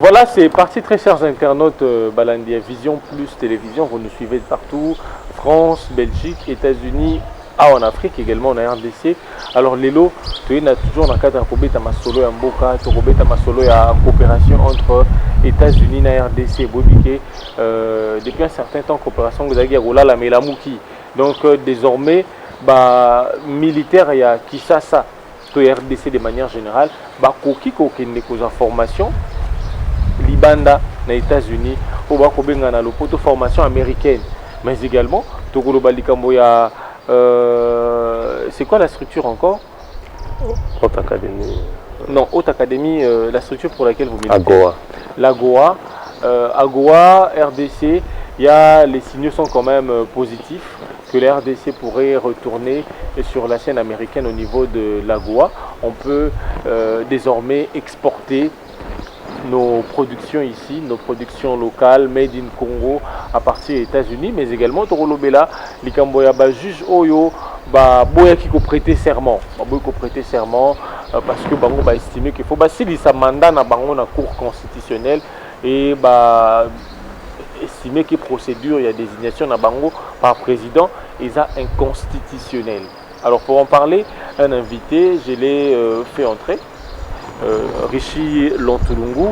Voilà, c'est parti très chers internautes, Balandia Vision Plus Télévision, vous nous suivez de partout, France, Belgique, États-Unis, en Afrique également, en RDC. Alors Lelo, tu es toujours dans le cadre de Masolo et Mboka, tu as Masolo et coopération entre États-Unis et RDC, depuis un certain temps, coopération vous avez la Melamouki. Donc désormais, militaire, il y a Kinshasa, RDC de manière générale, Koki Kokende formation. Libanda aux États-Unis, au Bakobenga na lopoto formation américaine, mais également Togoloba Likamboya. C'est quoi la structure encore? Haute Académie. Non, Haute Académie, la structure pour laquelle vous militez. AGOA. L'AGOA, AGOA, RDC. Les signaux sont quand même positifs que la RDC pourrait retourner sur la scène américaine au niveau de l'AGOA. On peut désormais exporter nos productions ici, nos productions locales, made in Congo, à partir des États-Unis, mais également Torolobela, Likamboya, juge Oyo, Boya qui peut prêter serment, parce que Bango va estimer qu'il faut si il mandat na Bango na cour constitutionnelle et estimer que procédure, il y a désignation na Bango par président, et ça inconstitutionnel. Alors pour en parler, un invité, je l'ai fait entrer. Rishi Lontulungu,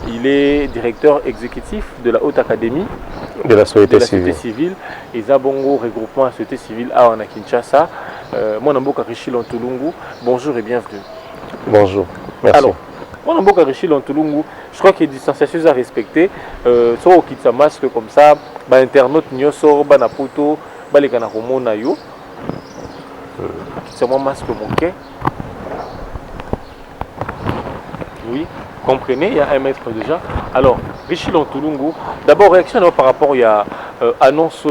il est directeur exécutif de la Haute Académie de la Société Civile et Zabongo regroupement à Société Civile à Kinshasa. Mon nom est Rishi Lontulungu, bonjour et bienvenue. Bonjour, merci. Alors, mon nom est Rishi Lontulungu, je crois qu'il y a des distanciations à respecter. Soit au quitte sa masque comme ça, internaute nyoso, banapoto, balekanakomo na yo. C'est mon masque manqué. Oui, comprenez, il y a un mètre déjà. Alors, Rishi Lontulungu, d'abord réaction par rapport il y a annonce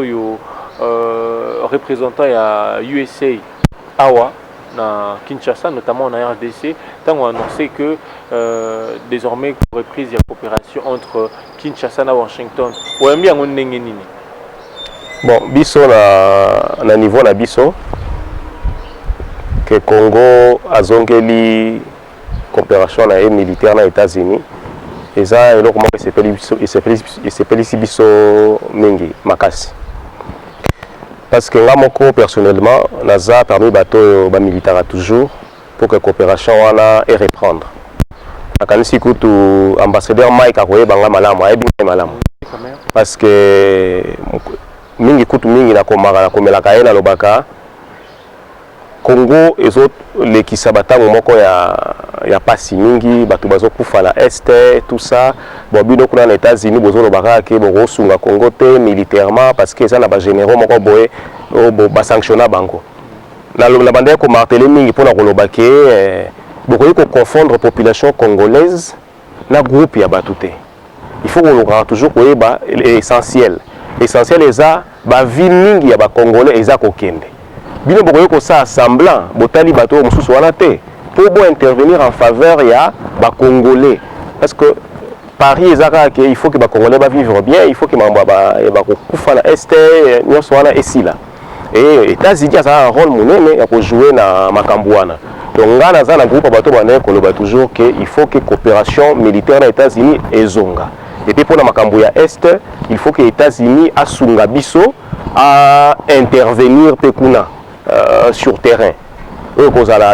représentant il y a USA Awa na Kinshasa, notamment en RDC, tant on a annoncé que désormais reprise il y a coopération entre Kinshasa et Washington. Bon, biso na niveau na biso que Congo azongeli coopération militaire aux États-Unis et ça il s'appelle biso mingi makasi parce que là moi personnellement naza parmi bateaux militaires toujours pour que la coopération wana et reprendre akanisi kutu ambassadeur Mike akoye banga malamu ayebinga malamu parce que mingi kutu mingi na komela kaena lobaka Congo et autres les qui sabatango moko ya pasi mingi batu bazo kufa na este tout ça bon bino kuna na États-Unis bozo lobaka ke bo sunga Congo te militairement parce que ça na ba généraux moko boye ba sanctionna bango na bande ko marteler mingi pour na kolobake bokoyi ko confondre population congolaise na groupe ya batu te. Il faut qu'on toujours koyeba l'essentiel eza ba vie mingi ya ba congolais eza kokende bino bokoyo ko sa semblant botali bato mususu wana te pour intervenir en faveur ya ba congolais parce que Paris ezaka que il faut que ba congolais ba vivre bien, il faut que mamba ba kufa na este nyoso wana esila et États-Unis a un rôle monene ya ko jouer na makambo wana. Donc ngana za na groupe bato bana ko loba toujours que il faut que coopération militaire na États-Unis ezonga. Et puis pour la makambo ya est, il faut que les États-Unis asunga biso à intervenir pekuna sur terrain.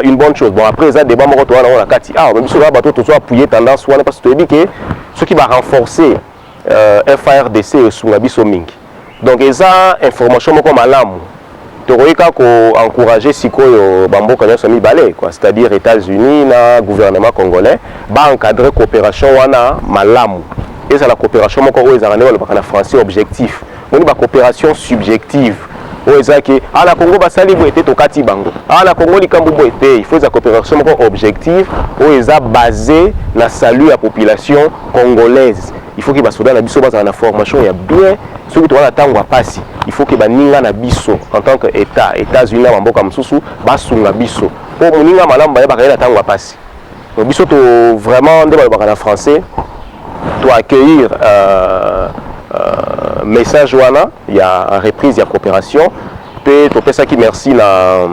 Une bonne chose. Bon après ça débat moko to wana kati même si bateau to soit appuyer tendance wana parce que tu dis que ce qui va renforcer FARDC et sunga biso mingi. Donc eza information moko malamu. Toroika ko encourager sikoyo bamboka nyoso mibale quoi, c'est-à-dire États-Unis na gouvernement congolais ba encadrer coopération wana malamu. Et c'est la coopération moko o ezanga ne ba français objectif. On dit ba coopération subjective. O ezaki ala Congo basali bo été tokati bango. Ala Congo likambo bo été, il faut la coopération moko objective o eza basé na salut la population congolaise. Il faut que les soldats na biso basa na formation ya bien ceux qui doivent attendre passer. Il faut que baninga na biso en tant que état États-Unis na mboka msusu basunga biso. Pour moninga malamu ba bakayela tangwa passer. Donc biso to vraiment de ba na français doit accueillir message wana il y a reprise ya coopération pe to pesa ki merci na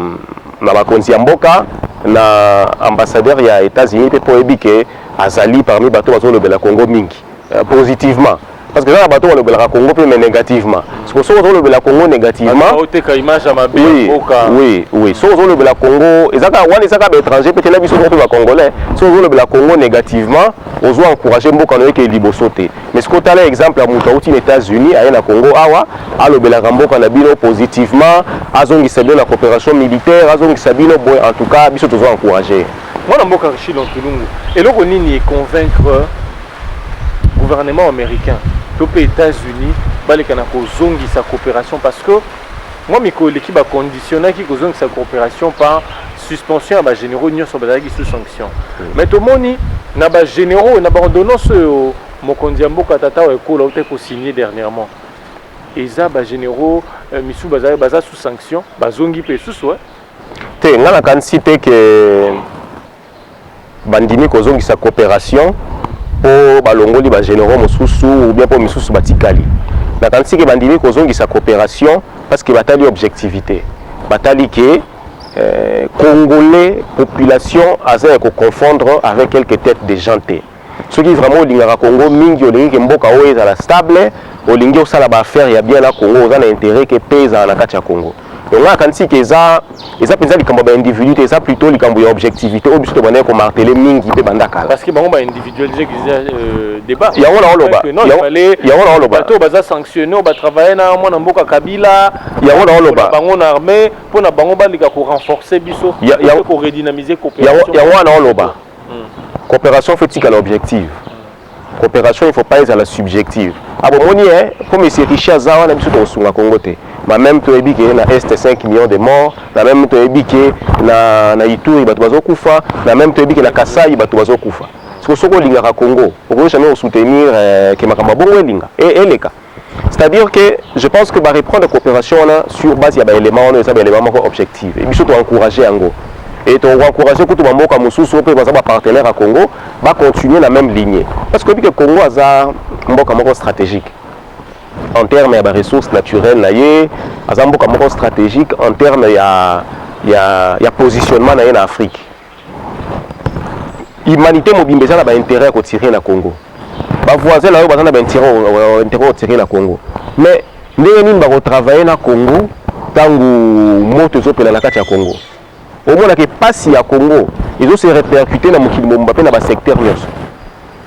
bakonzi ya mboka na ambassadeur ya États-Unis pe po ebike azali parmi bateau bazo le Congo mingi positivement. Parce que là, le bateau le Congo mais négativement. C'est pour ça que le Congo négativement. Oui, oui. Si on le Congo, les étrangers peut-être là ils sont congolais. Si on le Congo négativement, on doit encourager beaucoup quand que libo sauter. Mais ce qu'on a l'exemple à Moutaouti, les États-Unis, à la Congo, à le Belarambo canabino positivement, à zone qui la coopération militaire, à zone qui en tout cas, ils sont toujours encouragés. Moi, je suis et là, on est convaincre le gouvernement américain. Les États-Unis, sa coopération parce que moi, l'équipe a conditionné sa coopération par suspension à généraux sous sanction. Mais tout le monde, il y a généraux, il y a ordonnance Mokondiambo Katata et signé dernièrement. Et ça, généraux, Missou Baza sous sanction, Bazongi sous soi. Tu as cité que Bandini Kozongi sa coopération. Pour balongoli ba généraux mosusu ou bien pour misusu batikali na kansi ke bandimi kozongi sa coopération parce que batali objectivité batali que congolais population aza ko confondre avec quelques têtes de janté ce qui vraiment lingara Congo mingi olingi mboka oyo ezala stable olingi osala ba affaire ya bien na Congo oza na intérêt que pesa na kati ya Congo. Donc là, quand c'est ça pensa likambo ba individualité, ça plutôt likambo ya objectivité, au biso to bana ko marteler mingi pe bandaka. Parce que bango ba individualiser débat. Ya wona oloba. Ya wona oloba. Bato baza sanctionner, ba travailler na mwana mboka Kabila. Ya wona oloba. Bango na armée pour na bango ba lika ko renforcer biso, ko redynamiser coopération. Ya wona oloba. Coopération faut être à l'objectif. Coopération il faut pas être à la subjective. Ah bon moni comme c'est richesse za wana biso to sunga Congo te. Ma même to ebi ke na est 5 millions de morts, na même to ebi ke na Ituri bato bazo kufa, na même to ebi ke na Kasai bato bazo kufa. Parce que soko lingaka Congo, on jamais soutenir que makamba bongo linga et les cas. C'est-à-dire que je pense que va reprendre la coopération là sur base ya ba éléments on ça ba éléments objectifs. Et biso to encourager yango. Et on va encourager que tout le monde comme sous peut passer partenaire à Congo va continuer la même lignée parce que le Congo a un stratégique en termes de ressources naturelles a un stratégique en termes de positionnement en Afrique. L'humanité mobile a intérêt à tirer le Congo. Les voisins ont intérêt à tirer le Congo. Mais nous va travailler dans le Congo tant que nous sommes dans Congo. Au moins, que passer à Congo, ils ont se répercuté dans le secteur.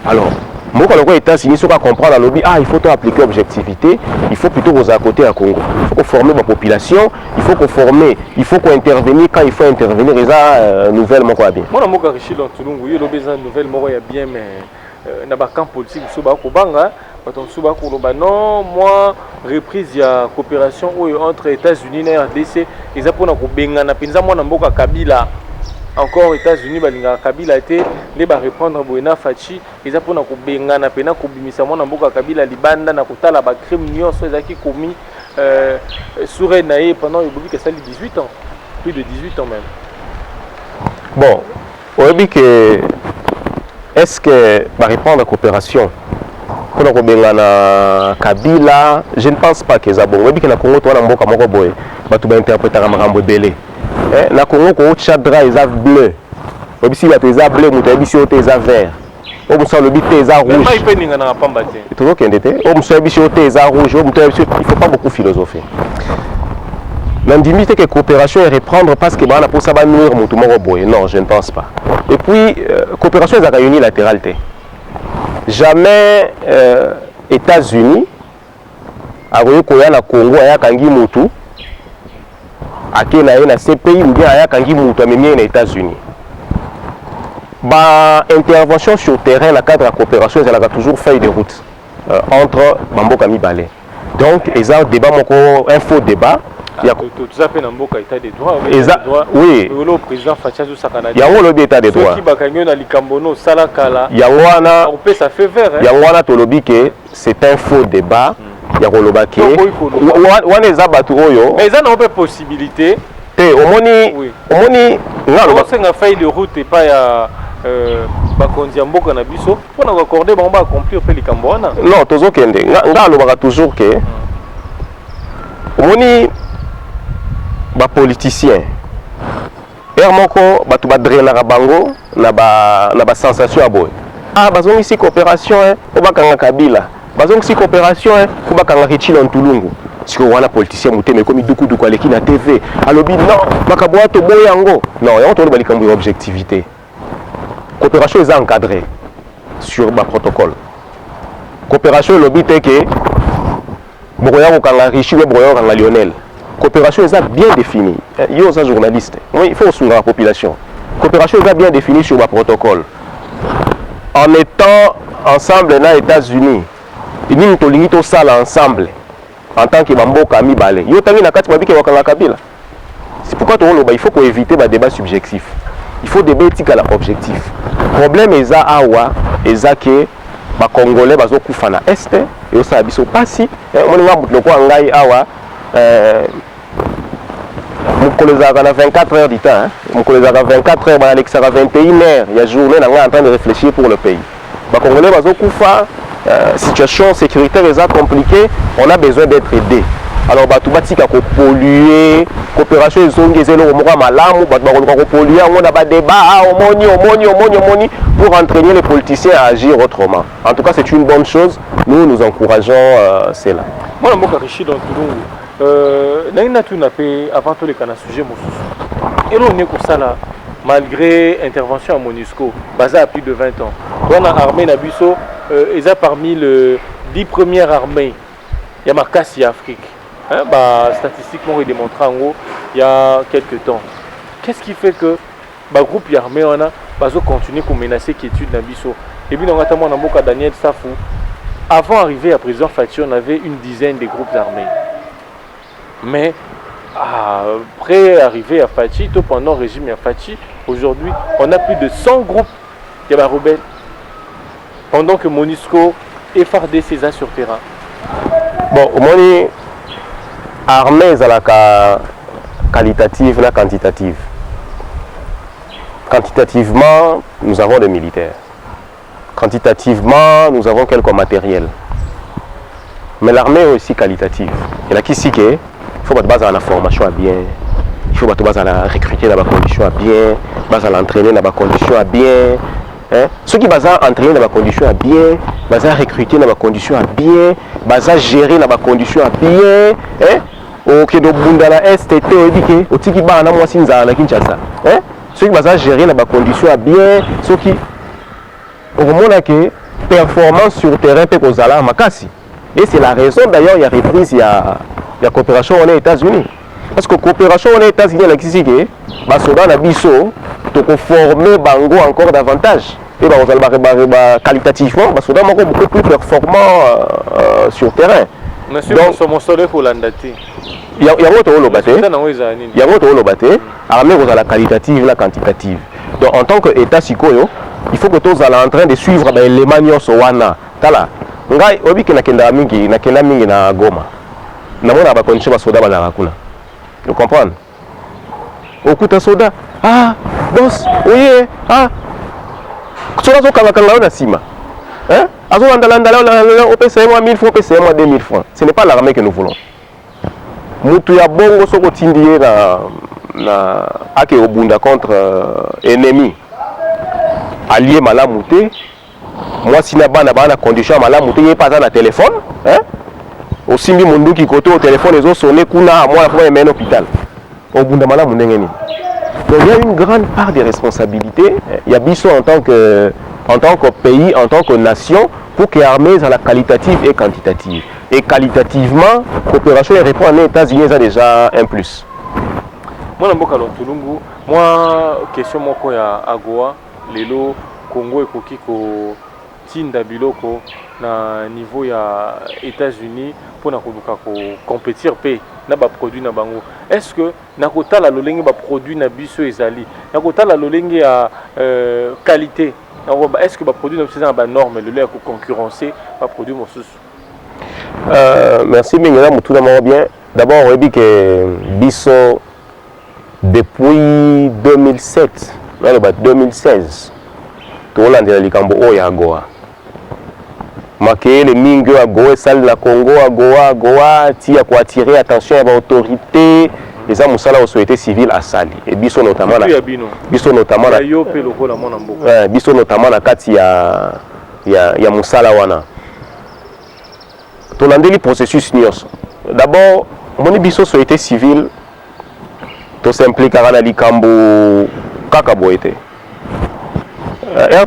Alors, moi, quand les États-Unis sont à comprendre, il faut appliquer l'objectivité, il faut plutôt aux à côté à Congo. Il faut former la population, il faut qu'on forme, il faut qu'on intervenir quand il faut intervenir. Et ça, nouvellement, quoi bien. Moi, je suis nouvellement, bien, mais dans le camp politique, je suis non, moi, reprise de coopération entre États-Unis et RDC, ils ont pour Kabila. Encore États-Unis, Kabila été les répondre Bouena Fachi, ils ont pour Bengana Pena Kubimisa Mboka Kabila Libanda na kutala ba crime nyonso ezaki commis sur Naé pendant 18 ans, plus de 18 ans même. Bon, on dit que est-ce que va répondre à la coopération pour na Kabila, je ne pense pas que ça bon. On dit que na Congo toi na mboka moko boy, ba tu ba interpréter makambo belé. Na Congo ko chadra ils bleu. Obisi ba teza bleu, muta bisi o teza vert. O musa le bité teza rouge. Mais pas ninga na pamba te. Toujours kendete. O musa bisi o teza rouge, o muta bisi il faut pas beaucoup philosopher. L'indimité que coopération est reprendre parce que bana pour ça va nuire mutu moko boy. Non, je ne pense pas. Et puis coopération est unilatéralité. Jamais États-Unis a reconnu na Congo aya kangi mutu akena na ces pays ou bien aya kangi mutu amemie na États-Unis. Ba intervention sur terrain la cadre de la coopération elle a toujours fait de route entre Bamboka Mibale. Donc ils ont débat un faux débat. Il y a tout ça fait dans Mboka état des droits. Oui. Le président Fachazu Sakana. Il y a un état des droits. Qui bakanyo na likambono salakala. Il y a wana. On peut ça fait vert. Il y a wana tolobi que c'est un faux débat. Il y a roloba que. Wana ezabatu oyo. Mais ça n'a pas possibilité. Omoni c'est une feuille de route et pas ya bakonzi ya mboka na biso pour na accorder ba accomplir pe likambo wana. Non, tozokende. Nga lobaka toujours que omoni ba politicien moko batu ba drainera bango na ba sensation aboy ah bazongi ici coopération pour bakanga Kabila bazongi ici coopération pour bakanga Richilo Ntulungu siko wana politicien muteme comme duku duku aleki na TV alobi non makabwa to boyango non yango to balikambu objectivité coopération est encadrée sur ba protocole coopération lobby te que boya ko kanga Richilo boya ko kanga Lionel coopération est bien définie yo ça journaliste il faut suivre la population coopération est bien définie sur ba protocole en étant ensemble dans les États-Unis, ils nous tolingi to sala ensemble en tant que bamboka mibale. Yo tangi na kati babike wakanga Kabila. C'est pourquoi il faut éviter les débats subjectifs. Il faut débattre éthique à l'objectif. Le problème est ça awa eza que ba Congolais bazo kufa na est et ça biso pasi on nga mutlo ko ngai awa Mukolezaka na 24 heures du temps, Mukolezaka 24 heures, Alexara 21 heures, il y a journée en train de réfléchir pour le pays. Les Congolais bazo kufa, situation sécuritaire est compliquée, on a besoin d'être aidé. Alors batu batika ko polluer, coopération ezongi ezelo moka malamu, batu ba ko polluer, on a ba débat, omoni pour entraîner les politiciens à agir autrement. En tout cas, c'est une bonne chose. Nous encourageons cela. Moi je suis riche dans tout. Avant tout les canaux sujet et l'on est comme ça là malgré intervention à MONUSCO basé à plus de 20 ans on a armé Nabusso ils ont parmi les 10 premières armées il y a Marcassi Afrique statistiquement il démontre en gros il y a quelques temps qu'est-ce qui fait que groupe armé on a continuer à menacer qui étude Nabusso et puis notamment dans Mboka Daniel Safou avant d'arriver à président Fachi on avait une dizaine de groupes armés. Mais après arriver à Fachi, tout pendant le régime à Fachi, aujourd'hui, on a plus de 100 groupes de rebelles. Pendant que MONUSCO et FARDC sont sur terrain. Bon, au moins, armée est la qualitative et quantitative. Quantitativement, nous avons des militaires. Quantitativement, nous avons quelques matériels. Mais l'armée est aussi qualitative. Il y a qui s'y est. Il faut baser la formation à bien, il faut baser la recruter dans la condition à bien, baser l'entraîner dans la condition à bien. Ceux qui basent entraîner dans la condition à bien, baser recruter dans la condition à bien, baser gérer dans la condition à bien. Ok, donc bunda la STT dit que au tiki ba na moi sinza na Kinshasa. Ceux qui basent gérer dans la condition à bien, ceux qui au moment que performance sur terrain peut causer la makasi. Et c'est la raison d'ailleurs il y a reprise il y a la coopération aux États-Unis. Parce que la coopération aux États-Unis, les soldats na biso, to former bango encore davantage. Et qualitativement, les soldats sont beaucoup plus performants sur terrain. Monsieur, mon soldat pour l'andati. Il y a autre lobate, armée vous la qualitative, la quantitative. Donc en tant qu'État sikoyo, il faut que tous soient en train de suivre les manios wana. Tala, ngai obi na kenda mingi na Goma. Namona ba condition ba soda bazala kuna. Vous comprenez? Okuta soda. Ah, boss, oui, ah. Soda zo kanga na sima. Hein? Azo landala au PCM 1000 francs, PCM 2000 francs. Ce n'est pas l'armée que nous voulons. Mutu ya bongo soko tindie na ake obunda contre ennemi. Allié malamu te. Moi sina bana condition malamu te yé pas na téléphone, hein? Aussi bien mon qui côté au téléphone les autres sonné kuna moi faut aller à l'hôpital. Au bout de malade donc il y a une grande part de responsabilité. Il y a biso en tant que pays, en tant que nation pour que l'armée soit la qualitative et quantitative. Et qualitativement, coopération et répond aux États-Unis ça déjà un plus. Moi na mboka Tulungu, moi question moko ya Agoa, lelo Congo et Kokiko tinda biloko na niveau ya États-Unis pour na koduka ko compétir pe na ba produit na bango. Est-ce que na kotala lolenge ba produit na biso ezali na kotala lolenge ya qualité est-ce que ba produit na biso na ba norme le lait ko concurrencer ba produit mosusu? Merci Mingela mutu na bien. D'abord on dit que biso depuis 2007 là 2016 to landela likambo o ya Goa. Maké les mingo à Goa, salle la Congo à Goa, tia pour attirer attention à l'autorité, les hommes musala aux sociétés civiles à Sali et biso notamment na biso notamment na biso notamment na kati ya musala wana tolandeli processus nyos d'abord moni biso société civile to s'impliquera na likambo kaka boete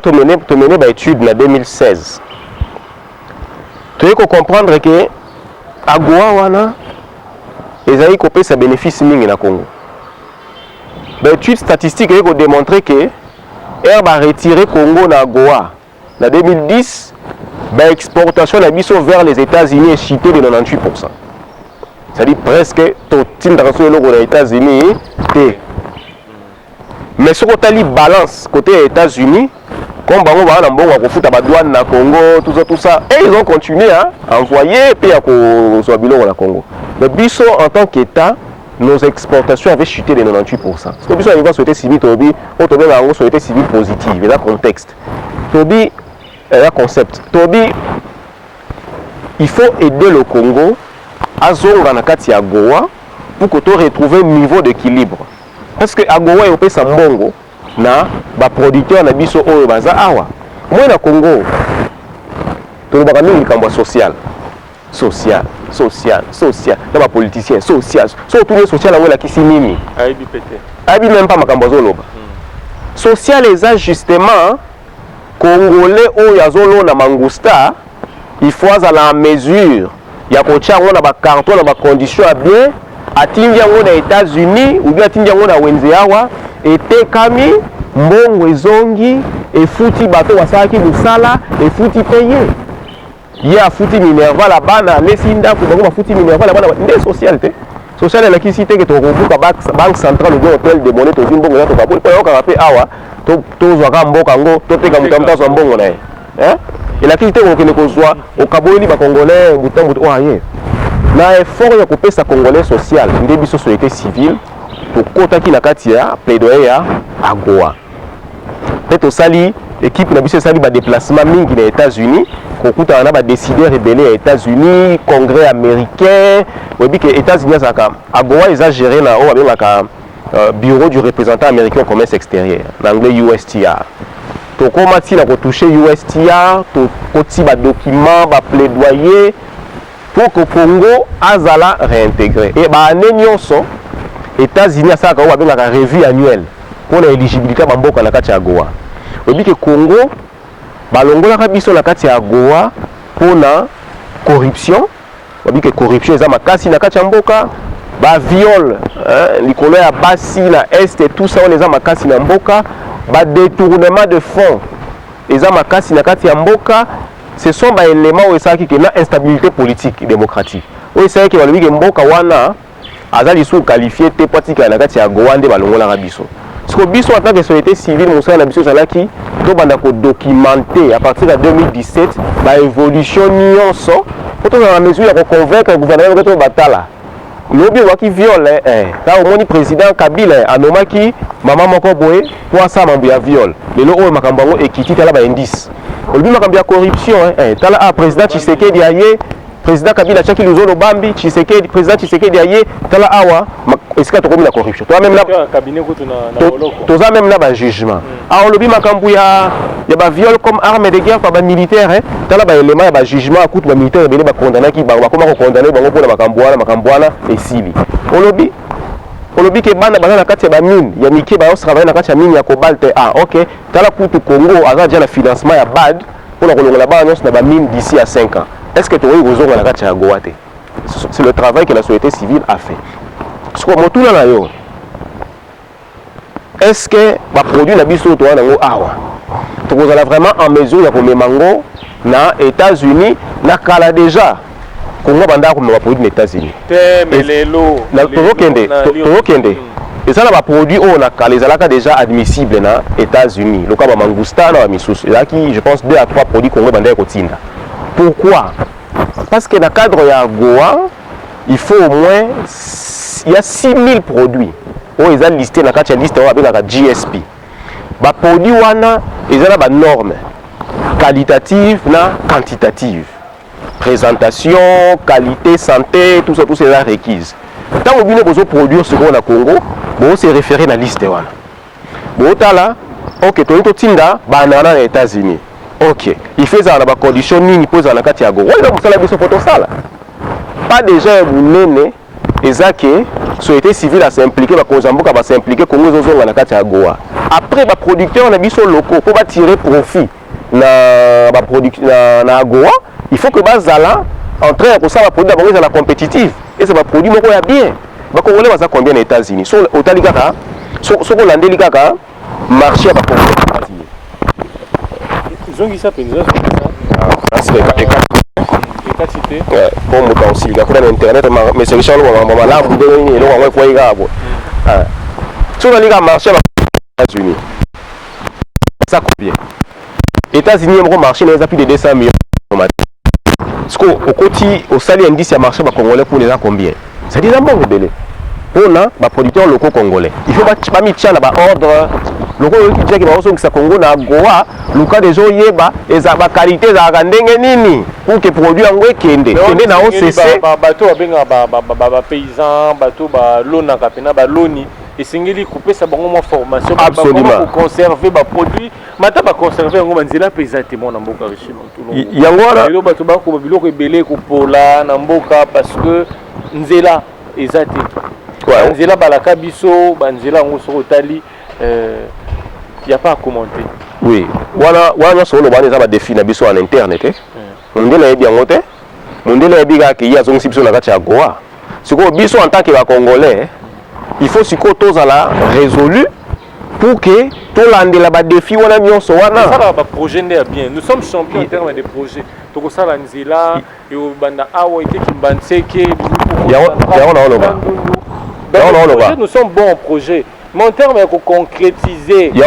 to mené ba étude na 2016 tu faut comprendre que AGOA wana ezali kopesa bénéfice mingi na Congo. L'étude statistique a démontré que Herbe a retiré Congo na AGOA. En 2010, l'exportation de biso vers les États-Unis est chutée de 98%. C'est-à-dire presque tout les États-Unis. Mais ce côté balance côté États-Unis, comme on va en douane na Congo, tout ça, et ils ont continué à envoyer et à au Congo. Mais biso en tant qu'État, nos exportations avaient chuté de 98%. Ce que biso a société civile, tobi, on tobi na société civile positive, et là contexte. Tobi, là concept. Tobi, il faut aider le Congo à zonga na kati ya AGOA pour que tu retrouve un niveau d'équilibre. Parce que AGOA est au pesa mbongo na ba producteur na biso oyo baza awa. Moi na Congo, to ba kami likambo social. Social. Na ba politicien social. So tout le social a la kisi nini? Aibi pété. Aibi même pas makambo zoloba. Social les justement congolais oyo azolo na mangusta, il faut à la mesure ya kocha ngona ba carton na ba condition à bien atingi yango na États-Unis ou bien atingi yango na Wenzeawa etekami mbongo ezongi efuti bato wasalaki musala efuti paye ye afuti Minerva la bana lesinda ko bango bafuti Minerva la bana nde socialité sociale la kisi te ke to kobuka banque centrale ou hôtel de monnaie to zimbongo na to kaboli po yoka pe awa to zwaka mboka ngo to teka mutamta so mbongo na ye et la kisi te ko kene ko zwa o kaboli ba congolais mutambo o aye na effort ya kopesa congolais social nde biso société civile to kotaki na kati ya plaidoyer ya AGOA peut-être sali équipe na biso sali ba déplacement mingi na États-Unis kokuta na ba décideurs rebelles aux États-Unis congrès américain webi que États-Unis saka AGOA eza géré na o abengaka bureau du représentant américain au commerce extérieur l'anglais USTR to komati na ko toucher USTR to koti ba document ba plaidoyer pour que Congo azala réintégré et ba nyonso États-Unis asaka o abengaka revue annuelle pour l'éligibilité ba mboka na kati ya AGOA webi que Congo balongolaka biso na kati ya AGOA pour na corruption webi que corruption eza makasi na kati ya mboka ba viol likolo ya basi na est et tout ça on eza makasi na mboka ba détournement de fonds eza makasi na kati ya mboka. Ce sont des éléments où il y a instabilité politique démocratique. Où il y a que mboka wana azali sous qualifié te pratique na kati ya AGOA nde balongola rabiso. Parce que biso en tant que société civile musala na biso salaki to banda ko documenter à partir de 2017 ba évolution nyonso pour to na mesure ya convaincre le gouvernement que to batala. Lobi waki viol ta omoni président Kabila anomaki mama moko boye pour ça mambo ya viol. Lelo o makambo ngo ekiti tala ba indice. Lobi makambo ya corruption tala président Tshisekedi aye président Kabila chaki luzolo bambi Tshisekedi président Tshisekedi aye tala awa esika to komi la corruption. Toi même là cabinet ko na oloko. Toza même là ba jugement. Alors lobi makambo ya ba viol comme arme de guerre par ba militaire tala ba élément ya ba jugement à coup ba militaire belé ba condamner ki ba koma ko condamner bango pour makambo wana esili. Olobi ke bana bazana kati ya ba mine ya mike ba travailler na kati ya mine ya cobalt OK tala kutu Congo aza déjà le financement ya BAD pour la kolongola ba annonce na ba mine d'ici à 5 ans. Est-ce que tu as besoin de la kati ya AGOA te? C'est le travail que la société civile a fait. Parce que motula na yo est-ce que ba produit na biso to wana ngo awa to kozala vraiment en mesure ya komemango na États-Unis na kala déjà Congo banda ko ba produit na États-Unis te melelo na tokende et ça na ba produit on a kala ezalaka déjà admissible na États-Unis loka ba mangousta na ba misusu là qui je pense 2 à 3 produits Congo banda ko tinda. Pourquoi? Parce que dans le cadre de AGOA il faut au moins il y a 6000 produits où ils ont listé dans la liste avec la GSP. Les produits ils ont des normes qualitatives et quantitatives. Présentation, qualité, santé, tout ça, tout cela requises. Tant que vous avez produire ce qu'on a Congo, vous se référer à la liste. Vous là, ok, tu as tinda, banana aux États-Unis. Ok, il fait ça dans la condition ni pose dans la Katiago. Oui, vous avez besoin de ça. Pas déjà vous n'êtes et ça que société civile a s'impliqué, Mozambique va s'impliquer Congo dans la Katiago. Après, les producteurs ont des locaux pour tirer profit na Goa. Il faut que Bazala entre pour ça va produire d'abord la compétitive et ça va produire mon bien. Va Congolais va ça combien aux États-Unis? Sur au Talikaka, sur Hollande Likaka, marché va Congo. Ils ont dit ça penza ça. C'est le cas. Bon moi aussi, il y a internet mais c'est ça on va là vous donner le on va y gabo. Sur la Liga marché va États-Unis. Ça combien? États-Unis ont marché mais plus de 200 millions. Parce qu'au côté, au salaire indice, il y a marché congolais pour les gens combien? C'est déjà bon, rebelle. On a des producteurs locaux congolais. Il faut pas mettre ça dans l'ordre. Locaux qui disent que ça Congo na Goa, le cas des gens y est, et ça va qualité ça va nini pour que produit en gros kende. Kende na OCC. Bateau a paysan, bateau ba lona kapena ba loni. Et singeli couper ça bon formation pour conserver ba produit mata ba conserver ngo banzela pesate mon na mboka richimo yangora lo bato ba ko biloko ebele ko pola na mboka parce que nzela ezate nzela balaka biso banzela ngo so tali y a pas à commenter. Oui wana so lo bana za ba défi na biso en internet ndela yebi ngote ndela yebi ga ki ya zo ngisibiso na kati ya Goa siko biso en tant que ba congolais. Il faut que la résolu pour que tout le monde défi wana nyonso wana. Ça va projet bien. Nous sommes champions en termes de projets. Donc ça la nzela et au banda awa ite kimbanseke. Nous sommes bons en projet. Mais en termes de concrétiser et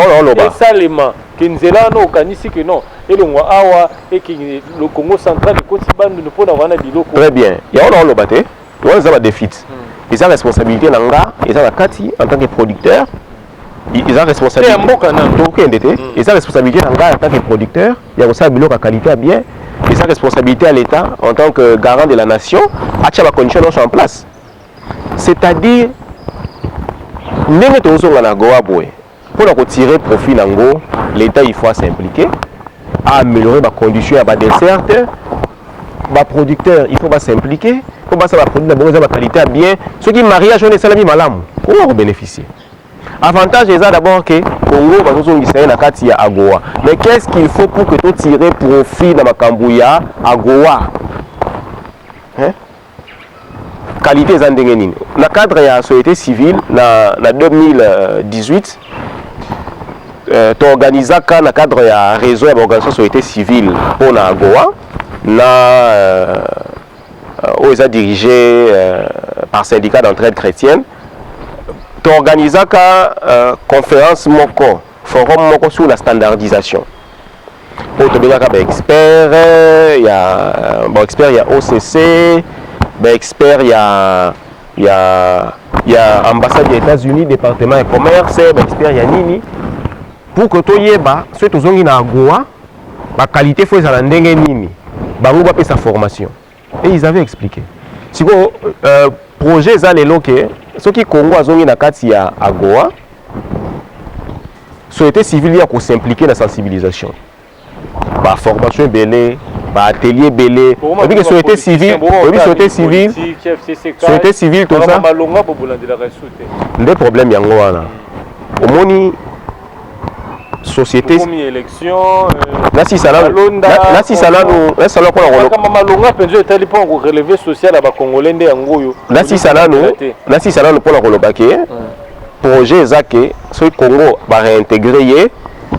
salement que nzela no kanisi que non et le ngwa awa et que le Congo central le Kotibandu nous pona wana biloko. Très bien. Ya on lo baté. On ça va défi. Ils ont responsabilité nanga, ils ont la kati en tant que producteur. Ils ont responsabilité. Ils ont responsabilité nanga en tant que producteur. Il y a aussi un bilan de qualité bien. Ils ont responsabilité à l'État en tant que garant de la nation. À chaque condition en place. C'est-à-dire, n'est-ce pas pour retirer profit nango, l'État il faut s'impliquer, à améliorer les conditions à des dessertes. Les producteurs il faut s'impliquer. Comment ça va produire la qualité bien. Ceux qui marient à journée salami malam, comment bénéficier? Avantage est d'abord que Congo va nous dire na kati à Goa. Mais qu'est-ce qu'il faut pour que tu tires profit dans ma Kambouya à Goa? Qualité zandengeni. Dans le cadre de la société civile, en 2018, tu organises dans le cadre de la réseau de l'organisation société civile pour la Goa. Où ils ont dirigé par syndicat d'entraide chrétienne, tu organises une conférence forum sur la standardisation. Pour te donner des experts, il y a OCC, des experts, il y a ambassade des États-Unis, département de commerce, des experts, il y a Nini. Pour que tu aies ce que tu as Goa, la qualité faut ça ndenge nini, ba sa formation. Et ils avaient expliqué. Si vous projet ceux qui Congo a zongi na kati ya Goa, société civile il faut s'impliquer dans la sensibilisation. Ba formation belé, ba atelier belé. On dit que société civile, tout ça. Des problèmes yango wana. Omoni société élection nasi salano kama malonga penzo etali pour relever social à ba congolais ndé yangoyo nasi salano pour la kolobaki projet zake ce Congo va réintégrer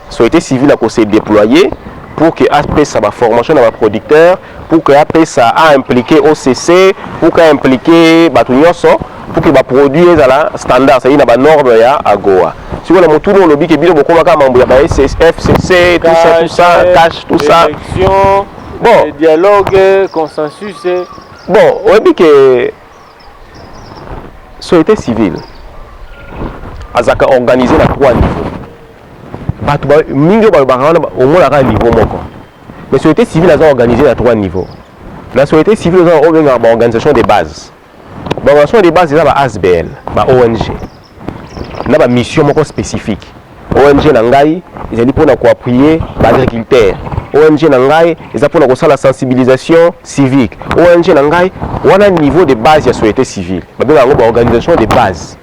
société civile à se déployer pour que après ça va formation dans les producteurs pour que après ça a impliqué OCC pour que impliqué batu nyonso pour que va produire la standard c'est une norme ya à Goa. Si vous avez tout le lobby qui est bien beaucoup de FCC, tout ça, cash, tout ça. Bon, dialogue, consensus. Bon, on dit que société civile a organisé à 3 niveaux. Au moins à un niveau. Mais la société civile a organisé à 3 niveaux. La société civile a une organisation de base. Organisation de base eza ba ASBL, ba ONG. Na ba mission moko spécifique. ONG na ngai ezali mpona koappuyer ba agriculteur. ONG na ngai eza mpona kosala sensibilisation civique. ONG na ngai wana niveau de base ya société civile. Babenga yango ba organisation de base.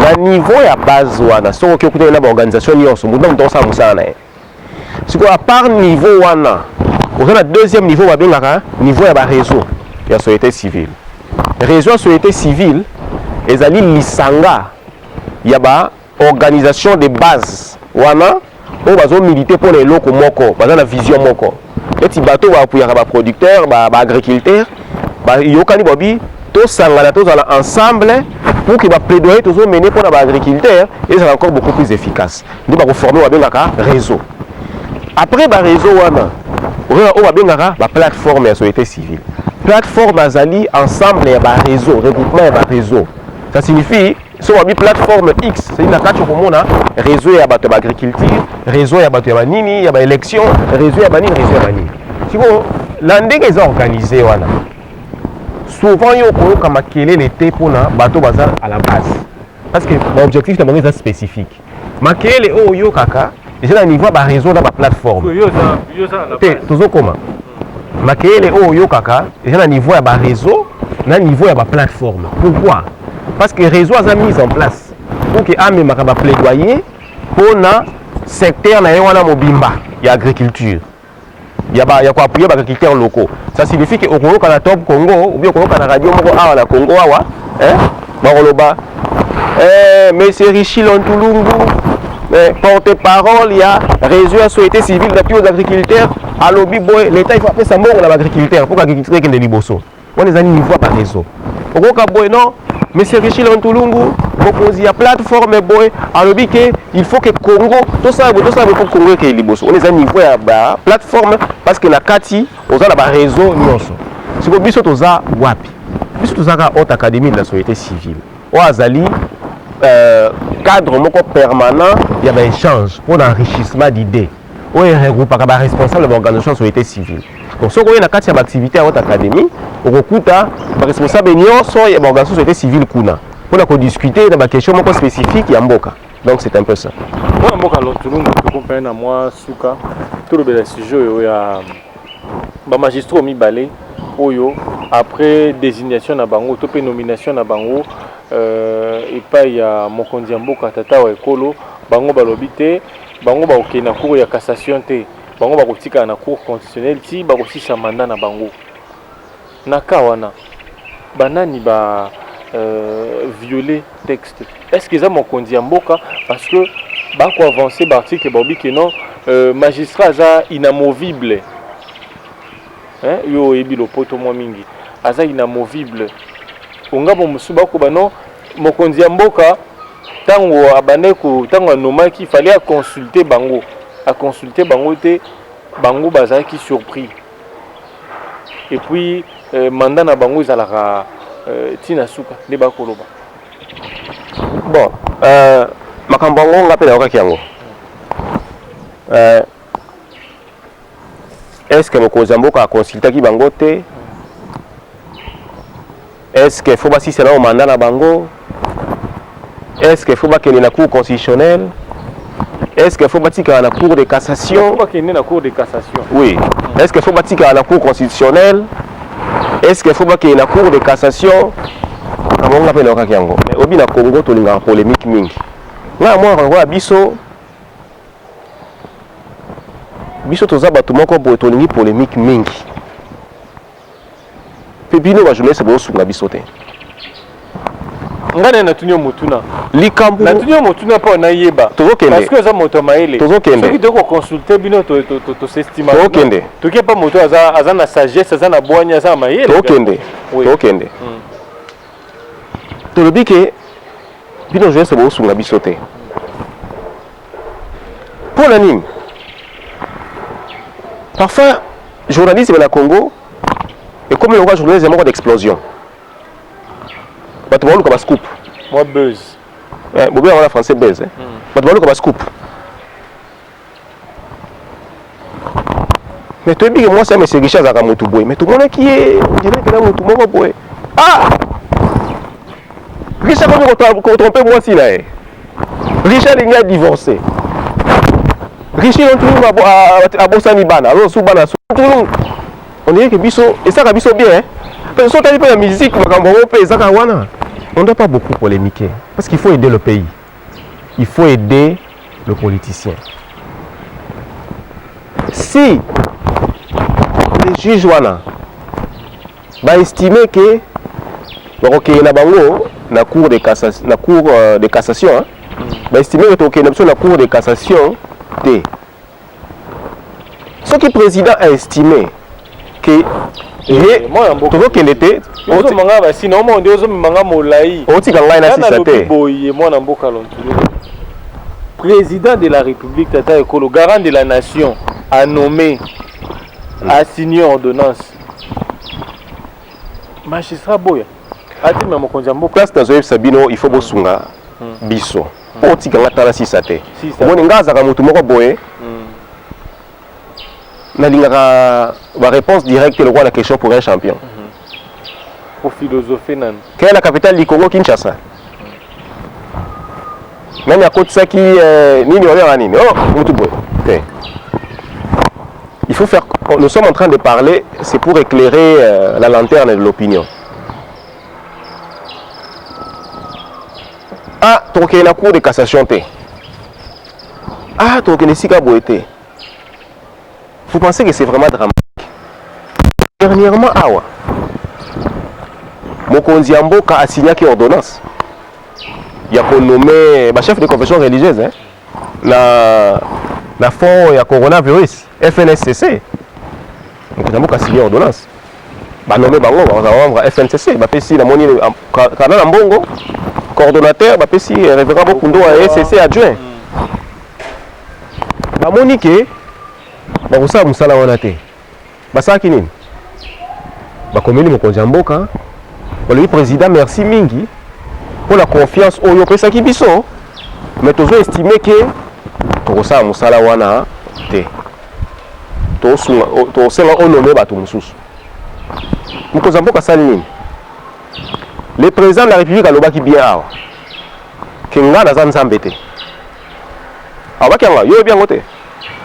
Na niveau ya base wana soko okoki okutana na ba organisation nyonso mutu moto osala mosala na ye. Sikoyo à part niveau wana oza na deuxième niveau babengaka niveau ya ba réseau ya société civile. Réseau ya société civile ezali lisanga ya ba organisation de base wana oyo bazo militer pour eloko moko baza na vision moko eti bato baapuyaka baproducteur baagriculteur bayokani bobi tosangana tozala ensemble pour que baplaidoyer tozomene mpona baagriculteur ezala encore beaucoup plus efficace nde bakoforme babengaka réseau. Après baréseau wana oyo babengaka baplateforme ya société civile. Plateforme azali ensemble ya baréseau, regroupement ya baréseau. Ça signifie so wabi plateforme X, c'est une kati komona réseau ya bato ya agriculture, réseau ya bato ya banini, ya ba élection, réseau ya banini, réseau ya banini. Siko la ndenge eza organisé wana. Souvent yo koyoka makelele te pona bato baza à la base. Parce que l'objectif na bango eza spécifique. Makelele oyo kaka, eza na niveau ba réseau na ba plateforme. Yo ça na base. Tozo koma. Makelele oyo kaka, eza na niveau ya ba réseau, na niveau ya ba plateforme. Pourquoi? Parce que le réseau a mis en place pour que ame makaba plaidoyer pour na secteur na yewana mobimba ya agriculture. Ya quoi appuyer agriculteurs locaux. Ça signifie que au Congo kana Top Congo ou bien au Congo kana radio moko awa na Congo awa, Baroloba. Monsieur Richie Lontulungu, porte-parole il y a réseau à société civile d'appui aux agriculteurs. À lobby boy, l'État il faut appeler ça mort à l'agriculteur pour l'agriculteur qui est liboso. On est à niveau par réseau. Au Congo boy non. Monsieur Richie Lontulungu, propose la plateforme boy, alors il faut que Congo, tout ça pour Congo qui est liboso. On est à niveau ya plateforme parce que la Kati, on a un réseau nyonso. Si vous biso toza wapi, biso toza ka haute académie de la société civile. O azali cadre moko permanent, il y a un échange pour l'enrichissement d'idées. On est regroupé par responsable de l'organisation de la société civile. Donc, si on a une activité à votre académie, on recrute les responsables de l'organisation de société civile pour discuter de questions spécifiques et Mboka. Donc, c'est un peu ça. Moi, Mboka, tout le monde comprend à moi, Souka, tout le sujet, il y a un magistrat mi balé, après désignation na bango, topé nomination na bango, et pas il y a mon condi Mboka, tata ou ekolo, bango balobité, bango ba ok na cour ya cassation te. Bango bakotika na cour constitutionnelle ti bakosisa mandat na bango na kawana banani ba violer texte. Est-ce que ça mon kondi mboka parce que ba ko avancer ba article ba bi que non magistrat za inamovible yo ebi lopoto mo mingi aza inamovible onga bo musuba ko bano mon kondi mboka tango abane ko tango nomaki il fallait consulter bango à consulter bango te bango bazaki surpris et puis mandat na bango ezalaka tina suka ne bakoloba bon makambo ngo ngapela okaki yango est-ce que mokonzi mboka a consulté ki bango te est-ce que faut basi c'est là au mandat na bango est-ce que faut ba kene na cour constitutionnelle. Est-ce qu'il faut bâtir à la Cour de cassation? La Cour de cassation. Oui. Est-ce qu'il faut bâtir à la Cour constitutionnelle? Est-ce qu'il faut bâtir à la Cour de cassation? Comment on appelle le Kakiango? Mais au Bina Congo, tu as une polémique mingi. Là, moi, on voit Bisso. Bisso, tu as battu mon corps pour une polémique mingi. Pépino va jouer ce beau sous la bissoté. Ngana na tunyo motuna likambu na tunyo motuna pa na yeba parce que za moto maele soki to ko consulter bino to s'estima to ke pa moto aza na sagesse aza na boanya aza maele to kende to lobi ke bino je se bo sunga bisote pour la nini parfois journaliste de la Congo et comme le roi journaliste est mort d'explosion. Batoubalou comme un scoop. Moi buzz. Bobé en français buzz. Batoubalou comme un scoop. Mais tu dis que moi c'est M. Richard Zakamoutouboy. Mais tout le monde qui est, on dirait que là Moutouboy. Ah! Richard a trompé moi aussi là. Richard a divorcé. Richard a bossé en Ibana. On dirait que Bisso, et ça Bisso bien. Parce que si on a la musique, on ne doit pas beaucoup polémiquer. Parce qu'il faut aider le pays. Il faut aider le politicien. Si les juges wana estimer que la cour de cassation, estimer que la cour de cassation, ce qui le président a estimé que tout qu'il était président de la République, Tata Ekolo, garant de la nation, a nommé, a signé ordonnance. Magistrat Boya. Place dans le Sabino, il faut bosunga biso. Pour tika ngata si sate. Omoni ngaza ka mutu moko boye. Na lingaka ba réponse directe le roi la question pour un champion. Pour philosopher nan. Quelle est la capitale du Congo? Kinshasa. Même à côté ça qui nini on nini. Oh, mutu boye. Il faut faire, nous sommes en train de parler, c'est pour éclairer la lanterne de l'opinion. Ah, tu as la cour de cassation. Ah, tu as sika boité. Vous pensez que c'est vraiment dramatique? Dernièrement, awa. Mokonzi Mboka a signé une ordonnance. Il y a nommé le chef de confession religieuse. La fond ya coronavirus FNSCC. Donc a signé ordonnance. Ba nommé bango ba FNCC, ba pesi la moni kana mbongo coordonnateur ba pesi révérend Bokundo à SCC adjoint. Ba moni ke ba kosa musala wana te. Ba saki nini? Ba komeli mokonzi mboka. Le président merci mingi pour la confiance oyo pesa ki biso. Mais toujours estimé que tokosa musala wana te tosala onome bato mosusu mokonzi mboka asali nini? Le président de la République alobaki bien awa ke ngai naza nzambe te alobaki yango yo oyebi yango te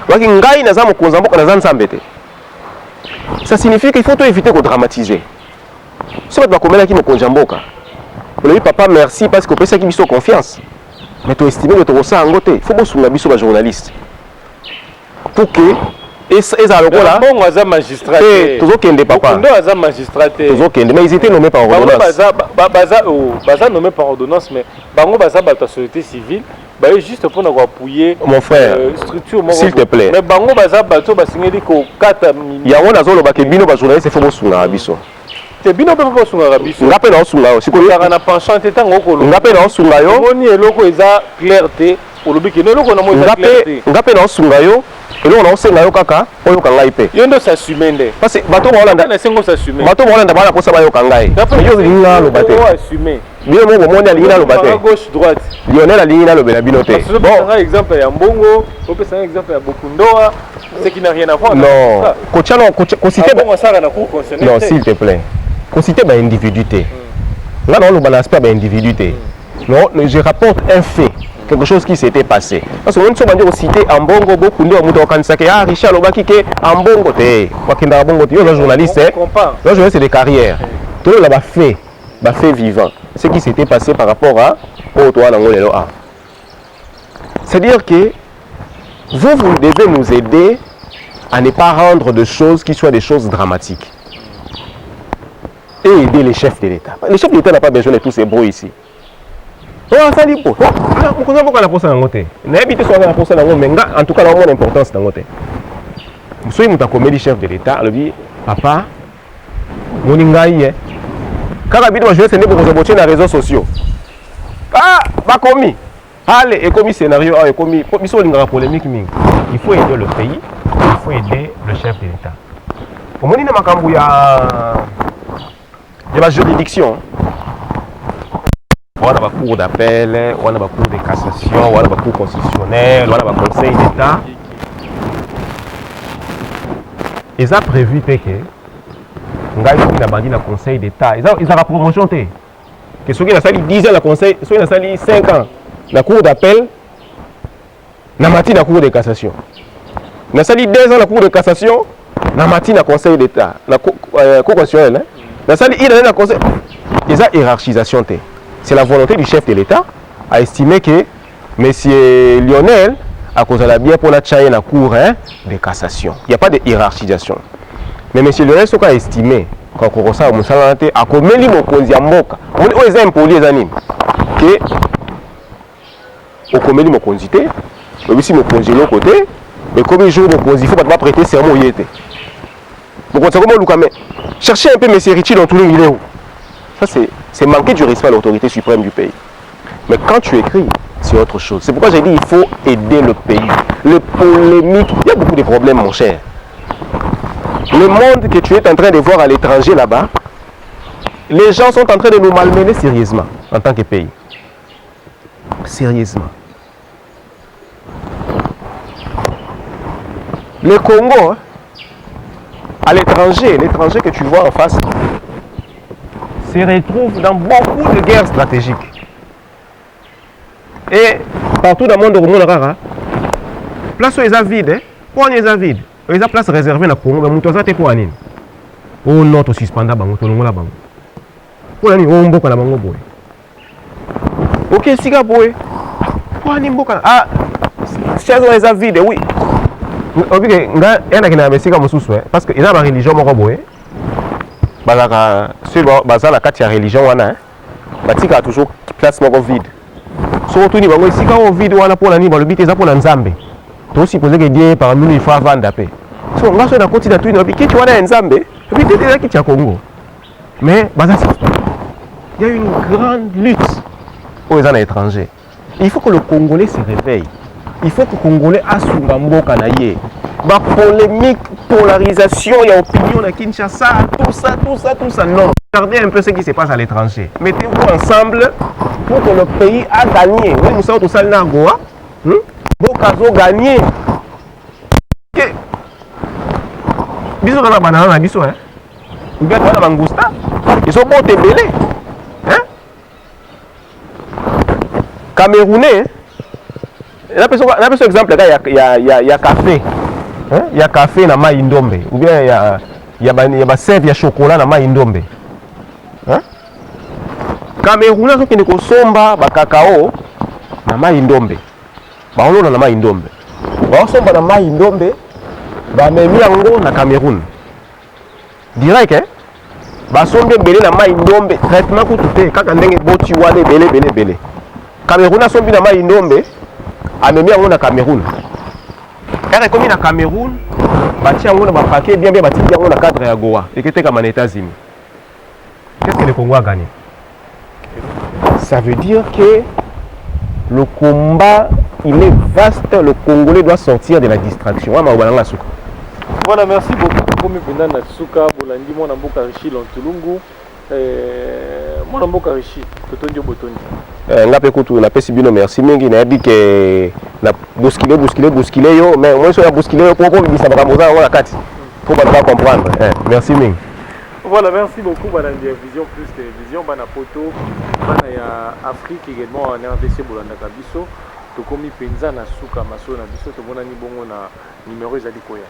alobaki ngai naza mokonzi mboka naza nzambe te. Ça signifie qu'il faut tout éviter de dramatiser. Si bato bakomelaki mokonzi mboka olobi papa merci parce que opesaki biso confiance. Mais tu estimes que tu as ça en côté. Il faut que tu sois journaliste. Pour que et ça là. Bon, on magistrat. Toujours qu'il y papa. On magistrat. Toujours qu'il mais ils étaient nommés par ordonnance. Baza nommé par ordonnance, mais bango baza la société civile. Bah juste pour nous appuyer. Mon frère. Structure. S'il te plaît. Mais bango baza bato basigné dit que 4 il y a un azolo bakebino ba journaliste il faut que tu abiso. C'est bien pas pour sunga rabiso. Ngape na sunga yo. Sikoyo na penchant teta ngoko. Ngape na sunga yo. Moni eloko eza clarté. Olobi ke eloko na mo eza clarté. Ngape na sunga yo. Eloko na senga yo kaka oyo kanga ipe. Yo ndo s'assumer nde. Parce que bato ba Holanda na sengo s'assumer. Bato ba Holanda bana kosa ba yo kanga yi. Yo linga lo bate. Yo assumer. Bien mo moni alinga lo bate. Gauche droite. Lionel alinga lo bela binote. Bon, par exemple ya Mbongo, on peut un exemple ya Bokundoa, ce qui n'a rien à voir. Non. Kochano citer non, s'il te plaît. Citer ba individuité. Là on le balance pas ba individuité. Non, je rapporte un fait, quelque chose qui s'était passé. Parce que on se dit citer Ambongo Bokundo muto kansake ah Richard Lobaki ke Ambongo te. Wakenda Ambongo te, le journaliste. Le journaliste de carrière. Tout là ba fait vivant. Ce qui s'était passé par rapport à Otoa Nangolelo A. C'est-à-dire que vous devez nous aider à ne pas rendre de choses qui soient des choses dramatiques. Et aider les chefs de l'État. Le chef de l'État n'a pas besoin de tous ces bruits ici. En tout cas, il importance dans l'hôtel. Vous soyez un chef de l'État, il dit papa, mon ingaïe. Quand je vais se pour sur les réseaux sociaux. Ah, pas commis. Allez, et commis scénario, et commis. Polémique. Il faut aider le pays, il faut aider le chef de l'État. Au moment où il y a la juridiction. On a la cour d'appel, on a la cour de cassation, on a la cour constitutionnelle, on a le conseil d'État. Ils ont prévu que nous avons le conseil d'État. Ils ont la promotion. que ceux qui ont 10 ans, le conseil, ceux qui ont 5 ans, la cour d'appel, na mati la cour de cassation. Na sali 2 ans la cour de cassation, na mati la conseil d'État, la cour constitutionnelle. Na sali il a la conseil. Et ça hiérarchisation. C'est la volonté du chef de l'État à estimer que monsieur Lionel a cause de la bien pour la chaîne la cour de cassation. Il n'y a pas de hiérarchisation. Mais monsieur Lionel ce qu'a estimé quand on ça mon salante a commis mon konzi mboka. On est impoli les animes que au commis mon konzité. Mais si mon konzi l'autre côté, mais comme jour mon konzi il faut pas prêter serment yété. Donc c'est comment Lucas mais chercher un peu monsieur Richie dans tout le milieu. Ça c'est manquer du respect à l'autorité suprême du pays. Mais quand tu écris, c'est autre chose. C'est pourquoi j'ai dit il faut aider le pays. Les polémiques, il y a beaucoup de problèmes mon cher. Le monde que tu es en train de voir à l'étranger là-bas, les gens sont en train de nous malmener sérieusement en tant que pays. Sérieusement. Le Congo, à l'étranger que tu vois en face, se retrouve dans beaucoup de guerres stratégiques. Et partout dans le monde, on a place où ils sont vides, pour ils sont vides. Ils ont place réservée dans le Congo, mais ils sont pour Anine. Oh non, tu suspends la banque, tu l'as la banque. Pour Anine, on boka la banque boy. Ok, si gars boy. Pour Anine boka. Ah, si ils sont vides, oui. Ok, il y a qui n'a pas si comme sous parce que il y a une religion mon boy. Bazaka, sur bazala la religion wana, batika a toujours place mon vide. Surtout ni bango si quand vide wana pour l'année, le but est pour l'Nzambe. Tu aussi posé que Dieu parmi nous il faut vendre paix. So on va sur la côte de tout une qui tu vois dans Nzambe, puis tu es là qui tient Congo. Mais bazaka il y a une grande lutte aux étrangers. Il faut que le Congolais se réveille. Il faut que le Congolais assume mboka na ye. Ba polémique, polarisation, il y a opinion à Kinshasa, tout ça, non. Regardez un peu ce qui se passe à l'étranger. Mettez-vous ensemble pour que le pays a gagné. Oui, nous sommes tous à Nagoa. Bokazo gagné. Bisous dans la banane, bisous, hein. Ou bien dans la mangousta. Ils sont bons belés. Hein? Camerounais. Là, par exemple, il y a café. Il y a café na maïndombe. Ou bien il y a sève, il y a chocolat na maïndombe. Camerounais qui ne consomment pas cacao na maïndombe. Ba on na maïndombe. Ba somba na maïndombe. Ba memi yango na Cameroun. Direct hein. Ba sombe belé na maïndombe. Traitement ko tout kaka ndenge boti wane belé. Cameroun sombi na maïndombe. Amemi yango na Cameroun. Car comme na Cameroun, bati yango na ba paquet bien bati yango na cadre ya Goa et que t'es comme en États-Unis. Qu'est-ce que le Congo a gagné? Ça veut dire que le combat il est vaste, le Congolais doit sortir de la distraction. Voilà, merci beaucoup. Comme pendant na Suka, bolandi mona mboka Richi Lontulungu. Mona mboka Richi, totondi botondi. Ngape kutu na pesi bino merci mingi na dit que na bousculer yo mais moi sur la bousculer yo pour bisa bakamoza on la kati. Faut pas comprendre. Merci mingi. Voilà, merci beaucoup madame Vision Plus Télévision bana poto bana ya Afrique également en RDC bolanda kabiso. Tokomi penza na Suka maso na biso to mona ni bongo na numéro ezali koya.